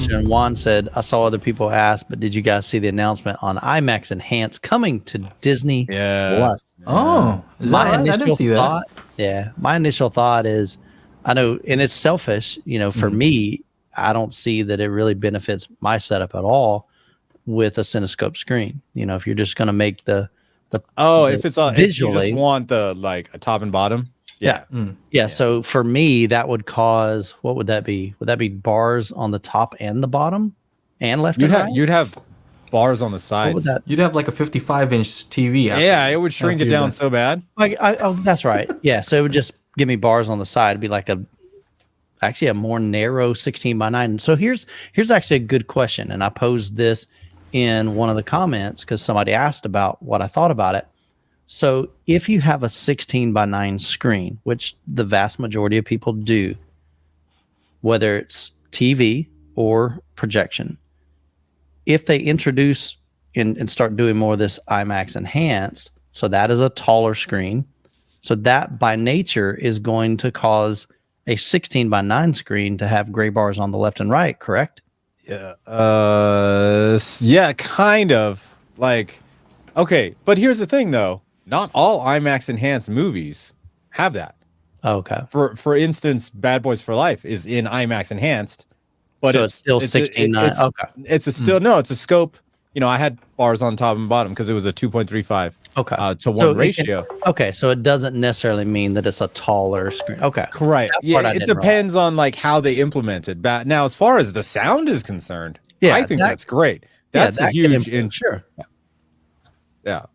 question. Juan said, I saw other people ask, but did you guys see the announcement on IMAX Enhanced coming to Disney Plus? Oh, is that right? I didn't see that. Yeah, my initial thought is, I know, and it's selfish, for me, I don't see that it really benefits my setup at all with a Cinescope screen. If you're just going to make the if it's visually, if you just want the a top and bottom. Yeah. Yeah. So for me, that would cause, what would that be? Would that be bars on the top and the bottom and left and right? You'd have bars on the sides. You'd have like a 55-inch TV. Yeah, it would shrink it down so bad. That's right. Yeah. So it would just give me bars on the side. It'd be like actually a more narrow 16:9. So here's actually a good question. And I posed this in one of the comments because somebody asked about what I thought about it. So if you have a 16:9 screen, which the vast majority of people do, whether it's TV or projection, if they introduce and start doing more of this IMAX Enhanced, so that is a taller screen. So that by nature is going to cause a 16:9 screen to have gray bars on the left and right, correct? Yeah. Yeah, kind of. Okay, but here's the thing though. Not all IMAX Enhanced movies have that. Okay. For instance, Bad Boys for Life is in IMAX Enhanced, but so it's still 16:9. Okay. It's a scope. I had bars on top and bottom because it was a 2.35 to 1 ratio. So it doesn't necessarily mean that it's a taller screen. Okay. Correct. Yeah, it depends on how they implement it. But now, as far as the sound is concerned, I think that's great. That's a huge sure. Yeah.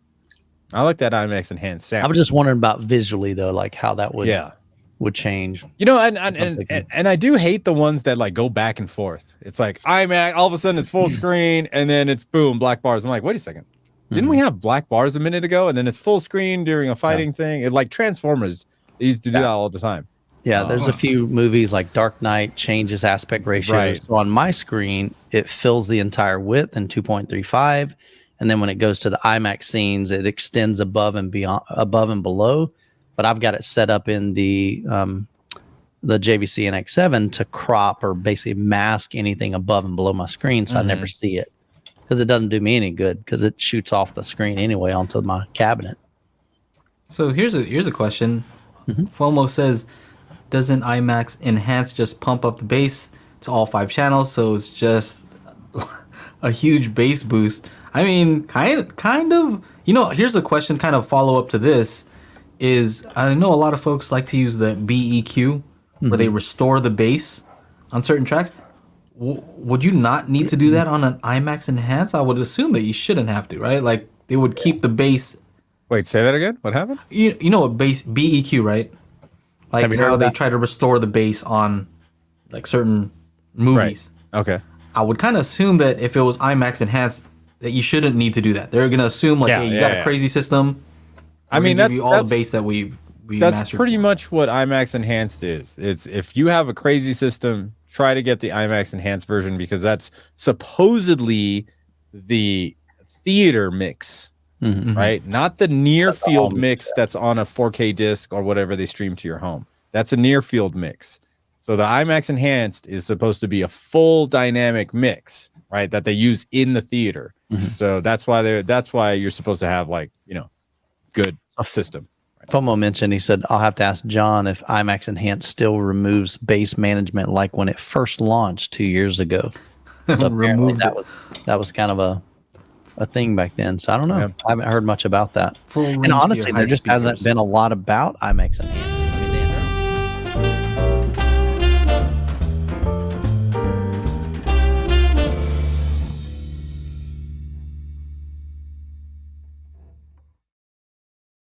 I like that IMAX Enhanced sound. I was just wondering about visually though, how that would change. And I do hate the ones that go back and forth. It's like IMAX, all of a sudden it's full screen, and then it's boom, black bars. I'm like, wait a second, didn't we have black bars a minute ago? And then it's full screen during a fighting thing. It Transformers. They used to do that all the time. Yeah, there's a few movies like Dark Knight changes aspect ratios. Right. So on my screen, it fills the entire width in 2.35. And then when it goes to the IMAX scenes, it extends above and below. But I've got it set up in the JVC NX7 to crop or basically mask anything above and below my screen, so I never see it because it doesn't do me any good because it shoots off the screen anyway onto my cabinet. So here's a question. FOMO says, doesn't IMAX Enhanced just pump up the bass to all 5 channels, so it's just a huge bass boost? I mean, kind of. Here's a question, kind of follow up to this. Is I know a lot of folks like to use the BEQ, where they restore the bass on certain tracks. Would you not need to do that on an IMAX Enhanced? I would assume that you shouldn't have to, right? They would keep the bass. Wait, say that again. What happened? You know what BEQ, right? How they try to restore the bass on certain movies. Right. Okay. I would kind of assume that if it was IMAX Enhanced, that you shouldn't need to do that. They're gonna assume hey, you got a crazy system. I mean, that's all the bass that we that's pretty much what IMAX Enhanced is. It's if you have a crazy system, try to get the IMAX Enhanced version because that's supposedly the theater mix, right? Not the near field mix that's on a 4K disc or whatever they stream to your home. That's a near field mix. So the IMAX Enhanced is supposed to be a full dynamic mix, right? That they use in the theater. So that's why you're supposed to have good system. Right? FOMO mentioned, he said, I'll have to ask John if IMAX Enhanced still removes bass management like when it first launched 2 years ago. So apparently that was kind of a thing back then. So I don't know. I haven't heard much about that. And honestly, there just hasn't been a lot about IMAX Enhanced.